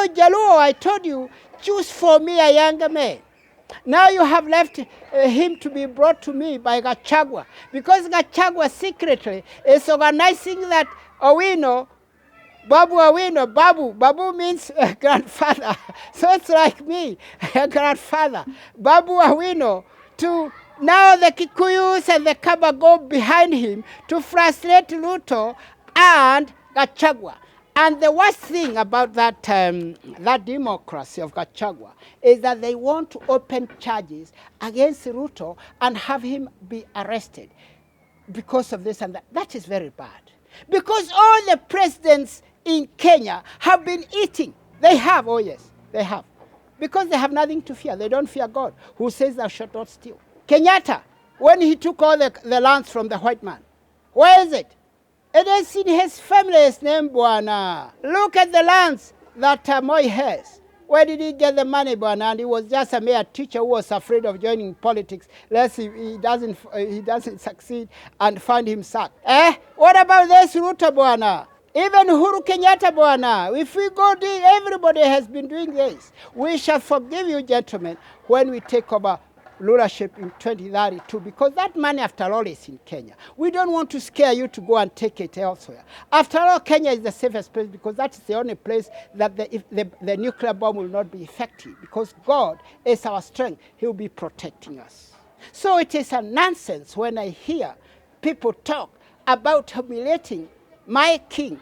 So, ja-Luo, I told you, choose for me a younger man. Now you have left him to be brought to me by Gachagua, because Gachagua secretly is organizing that Owino, Babu means grandfather. So it's like me, a grandfather. Babu Owino, to now the Kikuyus and the Kaba go behind him to frustrate Ruto and Gachagua. And the worst thing about that democracy of Gachagua is that they want to open charges against Ruto and have him be arrested because of this and that. That is very bad. Because all the presidents in Kenya have been eating. They have, oh yes, they have. Because they have nothing to fear. They don't fear God, who says thou shalt not steal. Kenyatta, when he took all the lands from the white man, where is it? It is in his family's name, Bwana. Look at the lands that Moi has. Where did he get the money, Bwana? And he was just a mere teacher who was afraid of joining politics, lest he doesn't succeed and find him sacked. What about this Ruto, Bwana? Even Uhuru Kenyatta, Bwana. If we go deep, everybody has been doing this. We shall forgive you, gentlemen, when we take over rulership in 2032, because that money, after all, is in Kenya. We don't want to scare you to go and take it elsewhere. After all, Kenya is the safest place, because that is the only place that the nuclear bomb will not be effective, because God is our strength. He will be protecting us. So it is a nonsense when I hear people talk about humiliating my king.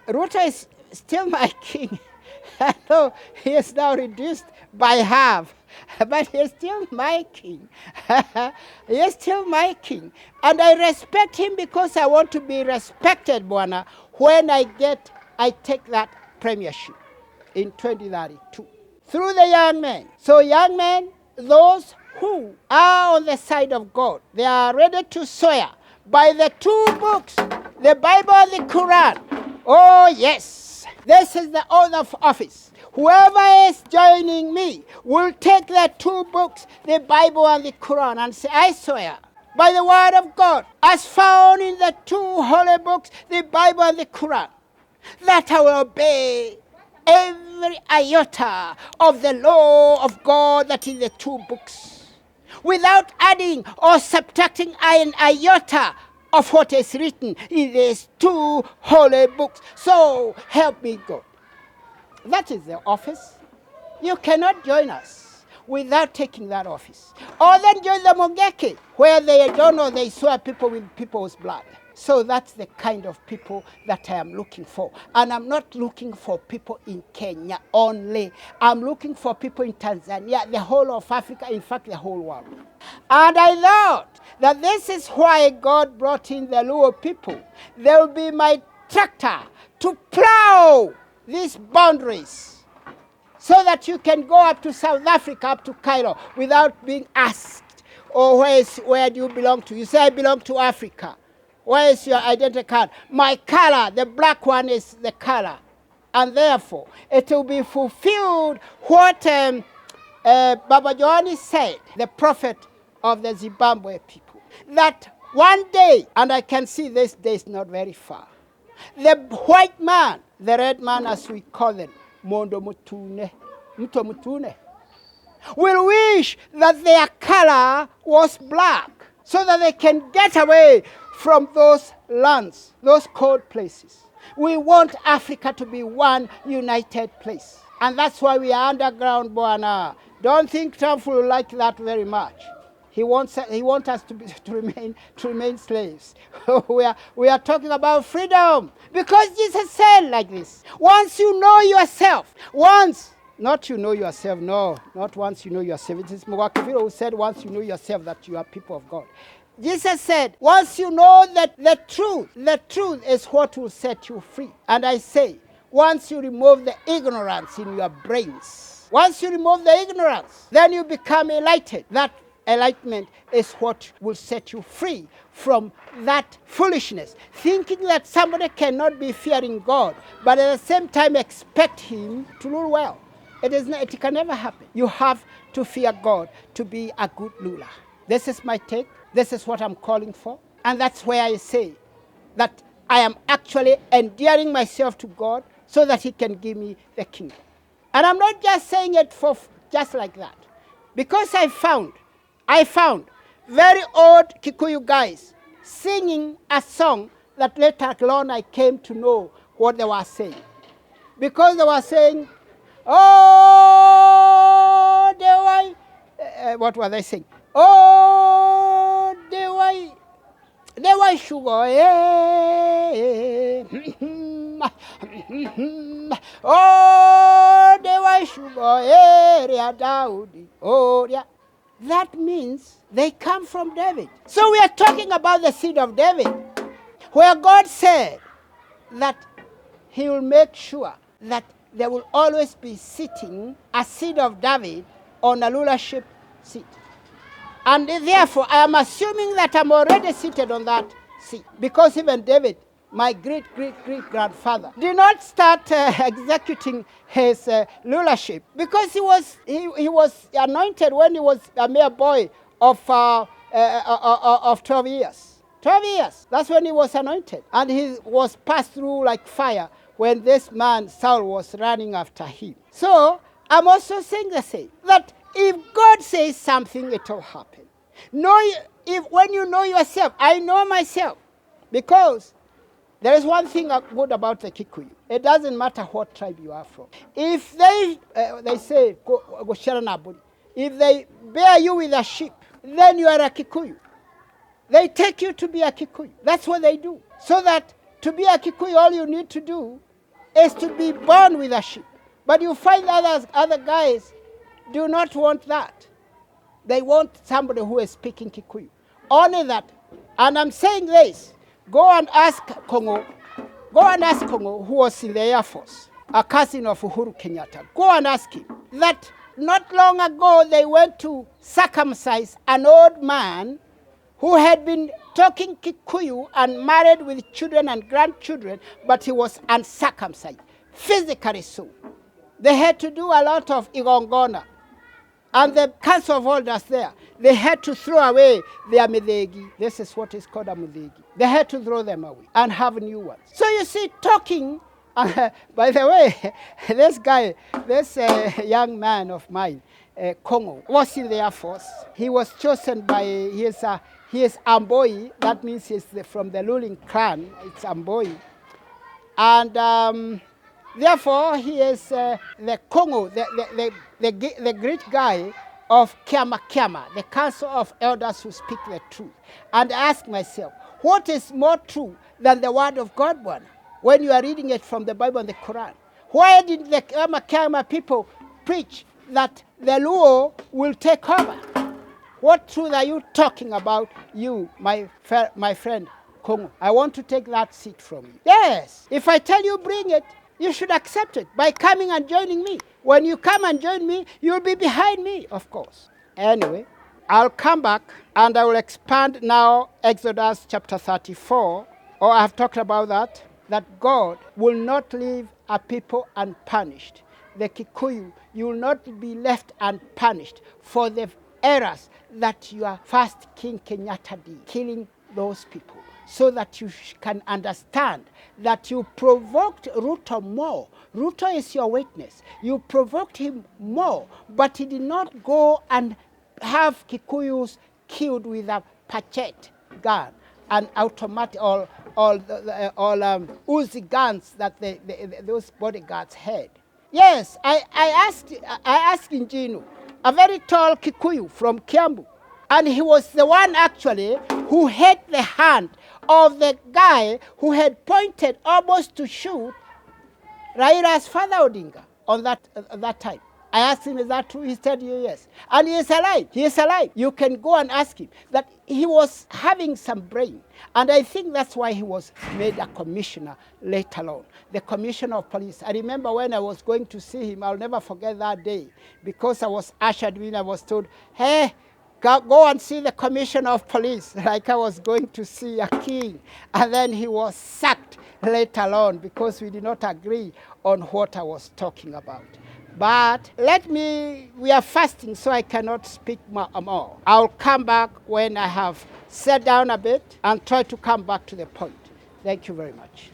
Ruto is still my king. I know he is now reduced by half, but he is still my king. He is still my king. And I respect him because I want to be respected, Bwana, when I take that premiership in 2032. Through the young men. So young men, those who are on the side of God, they are ready to swear by the two books, the Bible and the Quran. Oh yes, this is the oath of office. Whoever is joining me will take the two books, the Bible and the Quran, and say, I swear by the word of God, as found in the two holy books, the Bible and the Quran, that I will obey every iota of the law of God that is in the two books, without adding or subtracting an iota of what is written in these two holy books. So help me God. That is the office. You cannot join us without taking that office. Or then join the Mogeke, where they don't know, they swear people with people's blood. So that's the kind of people that I am looking for. And I'm not looking for people in Kenya only. I'm looking for people in Tanzania, the whole of Africa, in fact, the whole world. And I thought that this is why God brought in the Luo people. They will be my tractor to plow these boundaries so that you can go up to South Africa, up to Cairo, without being asked, oh, where do you belong to? You say, I belong to Africa. Where is your identity card? My color, the black one, is the color. And therefore, it will be fulfilled what Baba Joani said, the prophet of the Zimbabwe people, that one day, and I can see this day is not very far, the white man, the red man as we call them, Mondo Mutune, Muto Mutune, will wish that their color was black so that they can get away from those lands, those cold places. We want Africa to be one united place. And that's why we are underground, Bwana. Don't think Trump will like that very much. He wants us to remain slaves. we are talking about freedom. Because Jesus said like this, once you know yourself, not you know yourself, no, not once you know yourself. It is Mwakivilo who said once you know yourself that you are people of God. Jesus said, once you know that the truth is what will set you free. And I say, once you remove the ignorance in your brains, once you remove the ignorance, then you become enlightened. That enlightenment is what will set you free from that foolishness. Thinking that somebody cannot be fearing God, but at the same time expect him to rule well. It can never happen. You have to fear God to be a good ruler. This is my take. This is what I'm calling for. And that's where I say that I am actually endearing myself to God so that he can give me the kingdom. And I'm not just saying it for just like that. Because I found very old Kikuyu guys singing a song that later on I came to know what they were saying. Because they were saying, oh, what were they saying? Oh, they were sugar, yeah. Oh, they were sugar, yeah, Daudi, oh, yeah. That means they come from David. So we are talking about the seed of David, where God said that he will make sure that there will always be sitting a seed of David on a rulership seat. And therefore, I am assuming that I'm already seated on that seat. Because even David, my great-great-great-grandfather, did not start executing his rulership. Because he was anointed when he was a mere boy of 12 years. 12 years, that's when he was anointed. And he was passed through like fire when this man, Saul, was running after him. So, I'm also saying the same, that if God says something, it will happen. When you know yourself, I know myself, because there is one thing good about the Kikuyu. It doesn't matter what tribe you are from. If they say, if they bear you with a sheep, then you are a Kikuyu. They take you to be a Kikuyu. That's what they do. So that to be a Kikuyu, all you need to do is to be born with a sheep. But you find other guys do not want that. They want somebody who is speaking Kikuyu. Only that. And I'm saying this. Go and ask Kongo. Go and ask Kongo, who was in the Air Force, a cousin of Uhuru Kenyatta. Go and ask him that not long ago they went to circumcise an old man who had been talking Kikuyu and married with children and grandchildren, but he was uncircumcised, physically so. They had to do a lot of igongona. And the council of elders there, they had to throw away their medegi. This is what is called a medegi. They had to throw them away and have new ones. So you see, talking, by the way, this guy, this young man of mine, Kongo, was in the Air Force. He was chosen by, he is Amboi, that means he's from the ruling clan, it's Amboi. And therefore, he is the Kongo, the great guy of Kiama, the council of elders who speak the truth. And I ask myself, what is more true than the word of God, one, when you are reading it from the Bible and the Quran? Why did the Kiama people preach that the Luo will take over? What truth are you talking about, you, my friend Kongo? I want to take that seat from you. Yes, if I tell you bring it, you should accept it by coming and joining me. When you come and join me, you'll be behind me, of course. Anyway, I'll come back and I will expand now Exodus chapter 34. I have talked about that God will not leave a people unpunished. The Kikuyu, you will not be left unpunished for the errors that your first King Kenyatta did, killing those people. So that you can understand that you provoked Ruto more. Ruto is your witness. You provoked him more, but he did not go and have Kikuyus killed with a pachet gun, an automatic, all Uzi guns that those bodyguards had. Yes, I asked Njinu, a very tall Kikuyu from Kiambu, and he was the one actually who held the hand of the guy who had pointed almost to shoot Raila's father Odinga on that time. I asked him, is that true? He said, yes. And he is alive. He is alive. You can go and ask him. That he was having some brain. And I think that's why he was made a commissioner later on. The commissioner of police. I remember when I was going to see him, I'll never forget that day. Because I was ushered in, I was told, hey, go and see the commissioner of police, like I was going to see a king. And then he was sacked later on because we did not agree on what I was talking about. But we are fasting, so I cannot speak more. I'll come back when I have sat down a bit and try to come back to the point. Thank you very much.